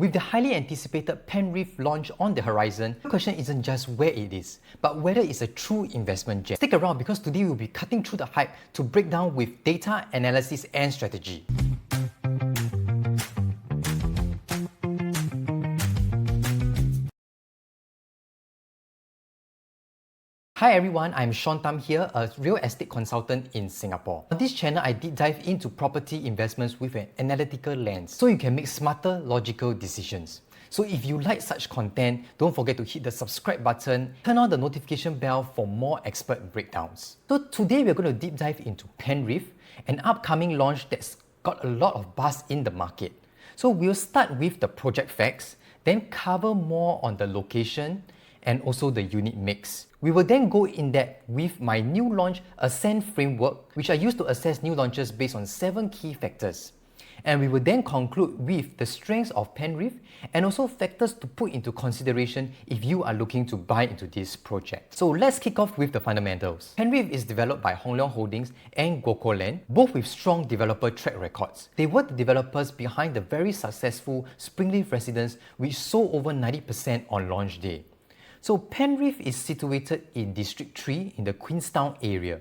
With the highly anticipated Penrith launch on the horizon, the question isn't just where it is, but whether it's a true investment gem. Stick around because today we'll be cutting through the hype to break down with data, analysis and strategy. Hi everyone, I'm Shaun Tham here, a real estate consultant in Singapore. On this channel, I deep dive into property investments with an analytical lens so you can make smarter, logical decisions. So if you like such content, don't forget to hit the subscribe button, turn on the notification bell for more expert breakdowns. So today we're going to deep dive into Penrith, an upcoming launch that's got a lot of buzz in the market. So we'll start with the project facts, then cover more on the location, and also the unit mix. We will then go in depth with my new launch Ascend framework, which I use to assess new launches based on 7 key factors. And we will then conclude with the strengths of Penrith and also factors to put into consideration if you are looking to buy into this project. So let's kick off with the fundamentals. Penrith is developed by Leong Holdings and GuocoLand, both with strong developer track records. They were the developers behind the very successful Springleaf Residence, which sold over 90% on launch day. So Penrith is situated in District 3 in the Queenstown area.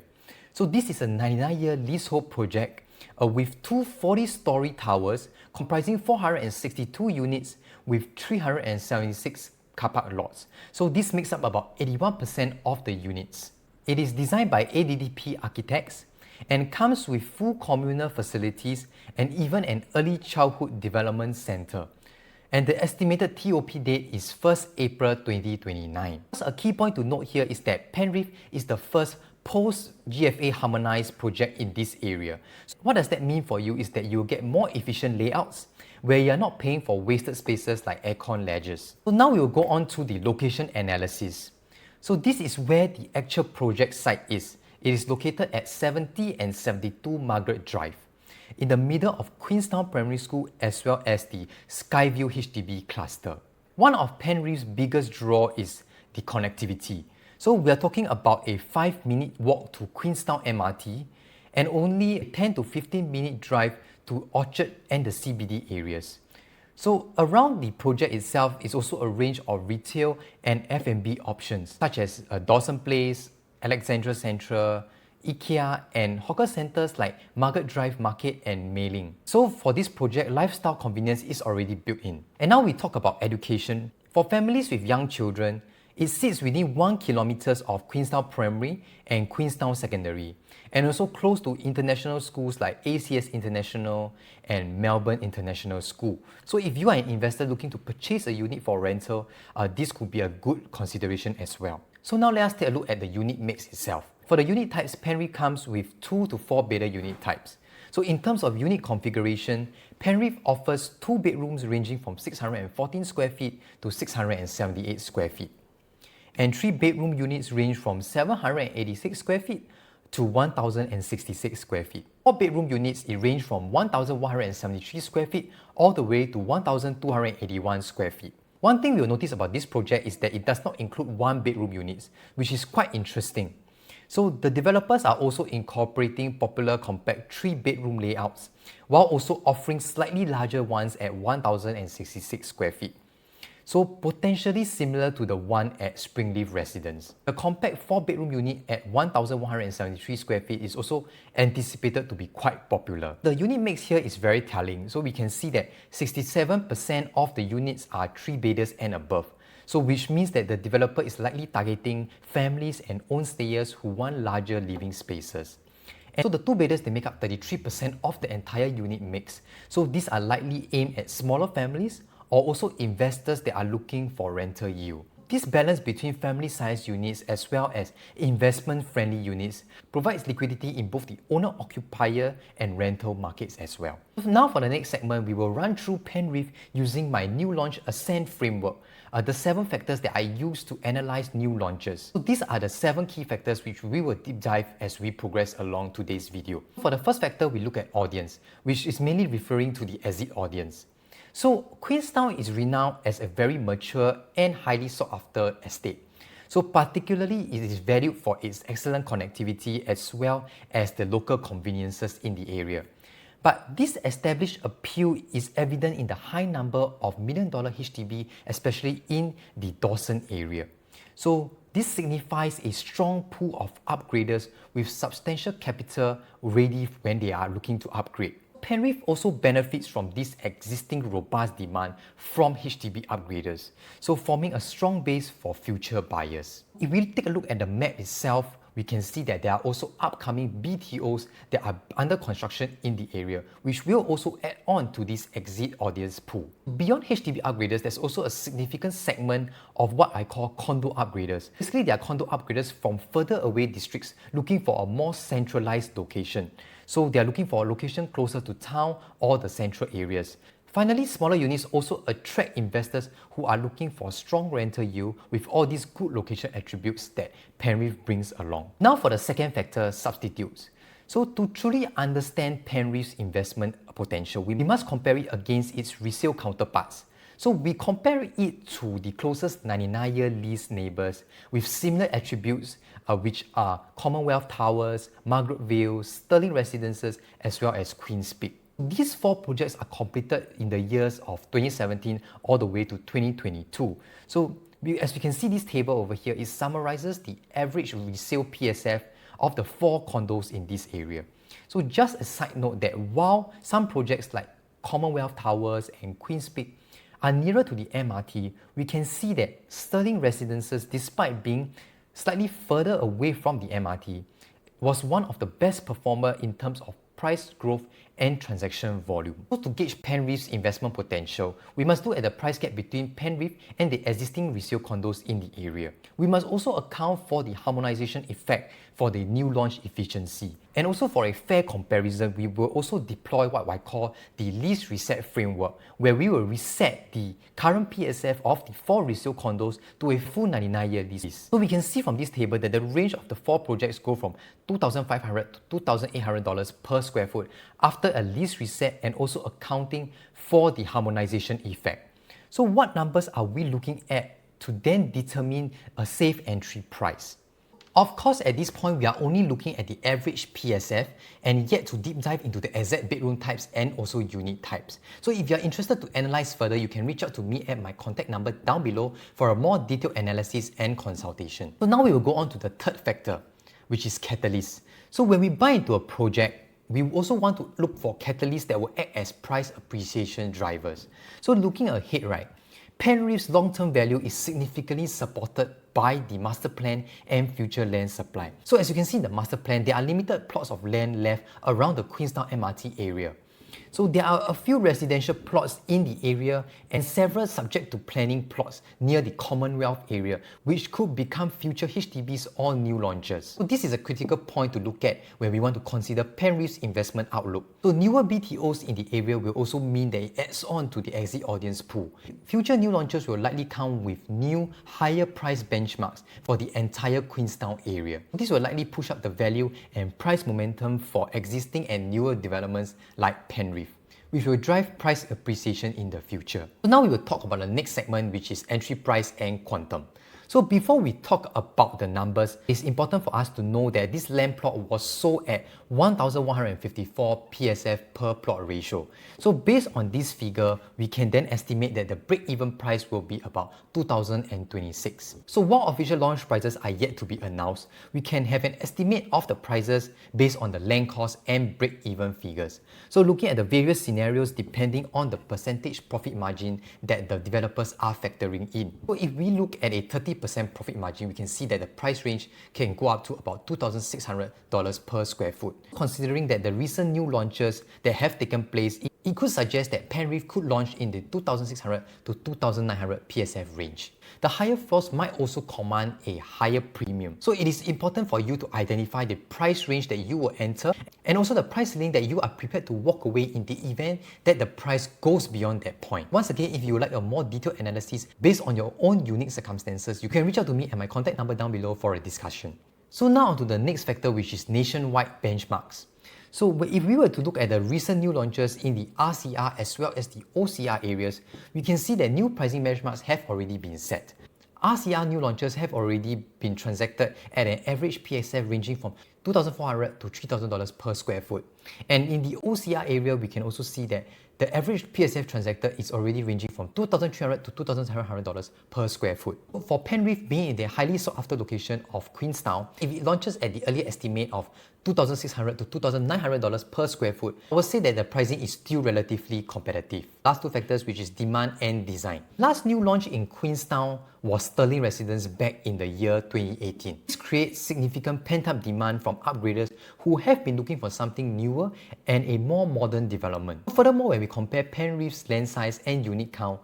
So this is a 99-year leasehold project with two 40-story towers comprising 462 units with 376 car park lots. So this makes up about 81% of the units. It is designed by ADDP architects and comes with full communal facilities and even an early childhood development center. And the estimated TOP date is 1st April 2029. A key point to note here is that Penrith is the first post-GFA harmonized project in this area. So what does that mean for you is that you'll get more efficient layouts where you're not paying for wasted spaces like aircon ledges. So now we'll go on to the location analysis. So this is where the actual project site is. It is located at 70 and 72 Margaret Drive, in the middle of Queenstown Primary School as well as the Skyview HDB cluster. One of Penrith's biggest draw is the connectivity. So we are talking about a 5-minute walk to Queenstown MRT and only a 10 to 15-minute drive to Orchard and the CBD areas. So around the project itself is also a range of retail and F&B options such as Dawson Place, Alexandra Central, IKEA and hawker centers like Margaret Drive Market and Mei Ling. So for this project, lifestyle convenience is already built in. And now we talk about education. For families with young children, it sits within 1 kilometer of Queenstown Primary and Queenstown Secondary, and also close to international schools like ACS International and Melbourne International School. So if you are an investor looking to purchase a unit for rental, this could be a good consideration as well. So now let us take a look at the unit mix itself. For the unit types, Penrith comes with 2 to 4 bedder unit types. So in terms of unit configuration, Penrith offers 2 bedrooms ranging from 614 square feet to 678 square feet. And 3 bedroom units range from 786 square feet to 1066 square feet. 4 bedroom units range from 1173 square feet all the way to 1281 square feet. One thing we'll notice about this project is that it does not include 1 bedroom units, which is quite interesting. So the developers are also incorporating popular compact 3-bedroom layouts while also offering slightly larger ones at 1066 square feet. So potentially similar to the one at Springleaf Residence. The compact 4-bedroom unit at 1173 square feet is also anticipated to be quite popular. The unit mix here is very telling. So we can see that 67% of the units are 3-bedders and above. So which means that the developer is likely targeting families and own stayers who want larger living spaces. And so the 2-bedders, they make up 33% of the entire unit mix. So these are likely aimed at smaller families or also investors that are looking for rental yield. This balance between family-sized units as well as investment-friendly units provides liquidity in both the owner-occupier and rental markets as well. Now for the next segment, we will run through Penrith using my new launch Ascend framework, the 7 factors that I use to analyze new launches. So these are the 7 key factors which we will deep dive as we progress along today's video. For the first factor, we look at audience, which is mainly referring to the exit audience. So Queenstown is renowned as a very mature and highly sought after estate. So particularly it is valued for its excellent connectivity as well as the local conveniences in the area. But this established appeal is evident in the high number of million-dollar HDB, especially in the Dawson area. So this signifies a strong pool of upgraders with substantial capital ready when they are looking to upgrade. Penrith also benefits from this existing robust demand from HDB upgraders, so forming a strong base for future buyers. If we take a look at the map itself, we can see that there are also upcoming BTOs that are under construction in the area, which will also add on to this exit audience pool. Beyond HDB upgraders, there's also a significant segment of what I call condo upgraders. Basically, they are condo upgraders from further away districts looking for a more centralized location. So they are looking for a location closer to town or the central areas. Finally, smaller units also attract investors who are looking for strong rental yield with all these good location attributes that Penrith brings along. Now for the second factor, substitutes. So to truly understand Penrith's investment potential, we must compare it against its resale counterparts. So we compare it to the closest 99-year lease neighbours with similar attributes which are Commonwealth Towers, Margaret Vale, Sterling Residences as well as Queen's Peak. These four projects are completed in the years of 2017 all the way to 2022. So as we can see this table over here, it summarizes the average resale PSF of the four condos in this area. So just a side note that while some projects like Commonwealth Towers and Queen's Peak are nearer to the MRT, we can see that Sterling Residences, despite being slightly further away from the MRT, was one of the best performer in terms of price growth and transaction volume. So to gauge Penrith's investment potential, we must look at the price gap between Penrith and the existing resale condos in the area. We must also account for the harmonization effect for the new launch efficiency. And also for a fair comparison, we will also deploy what I call the lease reset framework, where we will reset the current PSF of the four resale condos to a full 99-year lease. So we can see from this table that the range of the four projects go from $2,500 to $2,800 per square foot after a lease reset and also accounting for the harmonization effect. So what numbers are we looking at to then determine a safe entry price? Of course, at this point, we are only looking at the average PSF and yet to deep dive into the exact bedroom types and also unit types. So if you are interested to analyze further, you can reach out to me at my contact number down below for a more detailed analysis and consultation. So now we will go on to the third factor, which is catalyst. So when we buy into a project, we also want to look for catalysts that will act as price appreciation drivers. So looking ahead, right, Penrith's long-term value is significantly supported by the master plan and future land supply. So as you can see in the master plan, there are limited plots of land left around the Queenstown MRT area. So there are a few residential plots in the area and several subject to planning plots near the Commonwealth area, which could become future HDBs or new launches. So this is a critical point to look at when we want to consider Penrith's investment outlook. So newer BTOs in the area will also mean that it adds on to the exit audience pool. Future new launches will likely come with new, higher price benchmarks for the entire Queenstown area. This will likely push up the value and price momentum for existing and newer developments like Penrith, which will drive price appreciation in the future. So now we will talk about the next segment, which is entry price and quantum. So before we talk about the numbers, it's important for us to know that this land plot was sold at 1,154 PSF per plot ratio. So based on this figure, we can then estimate that the break-even price will be about 2,026. So while official launch prices are yet to be announced, we can have an estimate of the prices based on the land cost and break-even figures. So looking at the various scenarios depending on the percentage profit margin that the developers are factoring in. So if we look at a 30% profit margin, we can see that the price range can go up to about $2,600 per square foot. Considering that the recent new launches that have taken place, it could suggest that Penrith could launch in the 2,600 to 2,900 PSF range. The higher floors might also command a higher premium. So it is important for you to identify the price range that you will enter and also the price ceiling that you are prepared to walk away in the event that the price goes beyond that point. Once again, if you would like a more detailed analysis based on your own unique circumstances, you can reach out to me at my contact number down below for a discussion. So now on to the next factor, which is nationwide benchmarks. So if we were to look at the recent new launches in the RCR as well as the OCR areas, we can see that new pricing benchmarks have already been set. RCR new launches have already been transacted at an average PSF ranging from $2,400 to $3,000 per square foot. And in the OCR area, we can also see that the average PSF transacted is already ranging from $2,300 to $2,700 per square foot. For Penrith being in the highly sought after location of Queenstown, if it launches at the earlier estimate of $2,600 to $2,900 per square foot, I would say that the pricing is still relatively competitive. Last two factors, which is demand and design. Last new launch in Queenstown was Sterling Residence back in the year 2018. This creates significant pent-up demand from upgraders who have been looking for something newer and a more modern development. Furthermore, when we compare Penrith's land size and unit count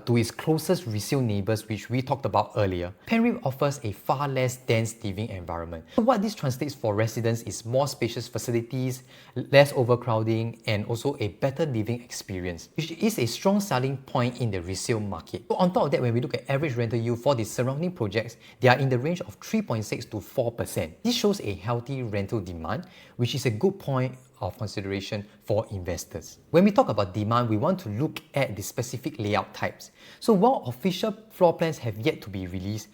to its closest resale neighbours, which we talked about earlier, Penrith offers a far less dense living environment. So what this translates for residents is more spacious facilities, less overcrowding, and also a better living experience, which is a strong selling point in the resale market. So on top of that, when we look at average rental yield for the surrounding projects, they are in the range of 3.6 to 4%. This shows a healthy rental demand, which is a good point of consideration for investors. When we talk about demand, we want to look at the specific layout types. So while official floor plans have yet to be released,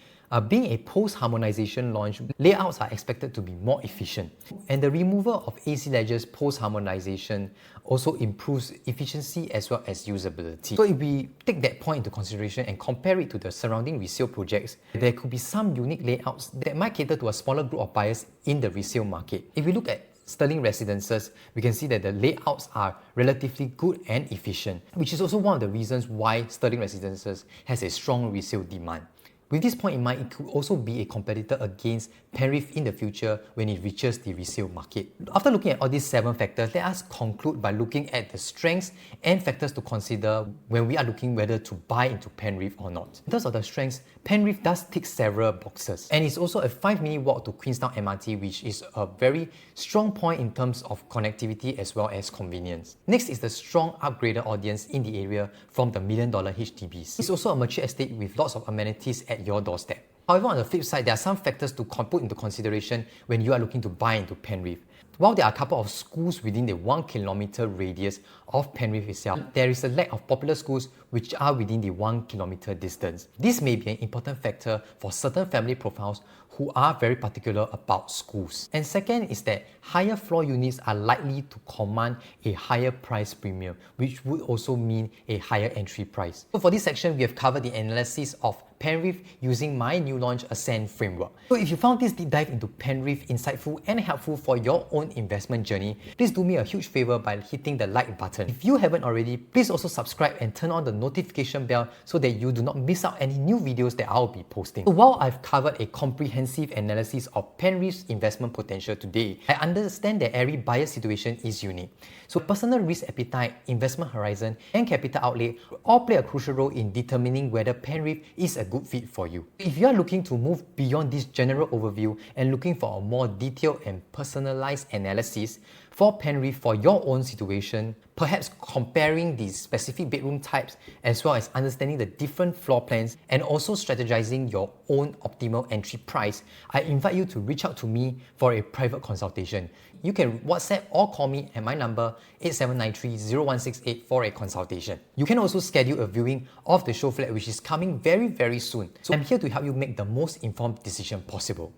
being a post-harmonization launch, layouts are expected to be more efficient. And the removal of AC ledgers post-harmonization also improves efficiency as well as usability. So if we take that point into consideration and compare it to the surrounding resale projects, there could be some unique layouts that might cater to a smaller group of buyers in the resale market. If we look at Sterling Residences, we can see that the layouts are relatively good and efficient, which is also one of the reasons why Sterling Residences has a strong resale demand. With this point in mind, it could also be a competitor against Penrith in the future when it reaches the resale market. After looking at all these 7 factors, let us conclude by looking at the strengths and factors to consider when we are looking whether to buy into Penrith or not. In terms of the strengths, Penrith does tick several boxes, and it's also a 5-minute walk to Queenstown MRT, which is a very strong point in terms of connectivity as well as convenience. Next is the strong upgrader audience in the area from the $1 million HDBs. It's also a mature estate with lots of amenities at your doorstep. However, on the flip side, there are some factors to put into consideration when you are looking to buy into Penrith. While there are a couple of schools within the 1 kilometer radius of Penrith itself, there is a lack of popular schools which are within the 1 kilometer distance. This may be an important factor for certain family profiles who are very particular about schools. And second is that higher floor units are likely to command a higher price premium, which would also mean a higher entry price. So for this section, we have covered the analysis of Penrith using my new launch Ascend framework. So if you found this deep dive into Penrith insightful and helpful for your own investment journey, please do me a huge favor by hitting the like button. If you haven't already, please also subscribe and turn on the notification bell so that you do not miss out any new videos that I'll be posting. So while I've covered a comprehensive analysis of Penrith's investment potential today, I understand that every buyer situation is unique. So personal risk appetite, investment horizon, and capital outlay all play a crucial role in determining whether Penrith is a good fit for you. If you are looking to move beyond this general overview and looking for a more detailed and personalized analysis for Penrith for your own situation, perhaps comparing the specific bedroom types as well as understanding the different floor plans and also strategizing your own optimal entry price, I invite you to reach out to me for a private consultation. You can WhatsApp or call me at my number 8793-0168 for a consultation. You can also schedule a viewing of the show flat, which is coming very soon. So I'm here to help you make the most informed decision possible.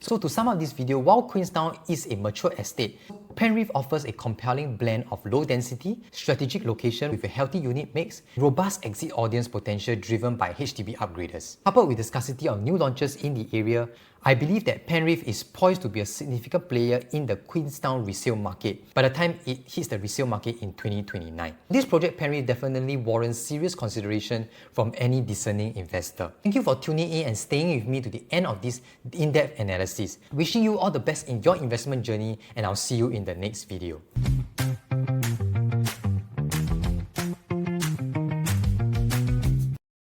So to sum up this video, while Queenstown is a mature estate, Penrith offers a compelling blend of low density, strategic location with a healthy unit mix, robust exit audience potential driven by HDB upgraders. Coupled with the scarcity of new launches in the area, I believe that Penrith is poised to be a significant player in the Queenstown resale market by the time it hits the resale market in 2029. This project Penrith definitely warrants serious consideration from any discerning investor. Thank you for tuning in and staying with me to the end of this in-depth analysis. Wishing you all the best in your investment journey, and I'll see you in the next video.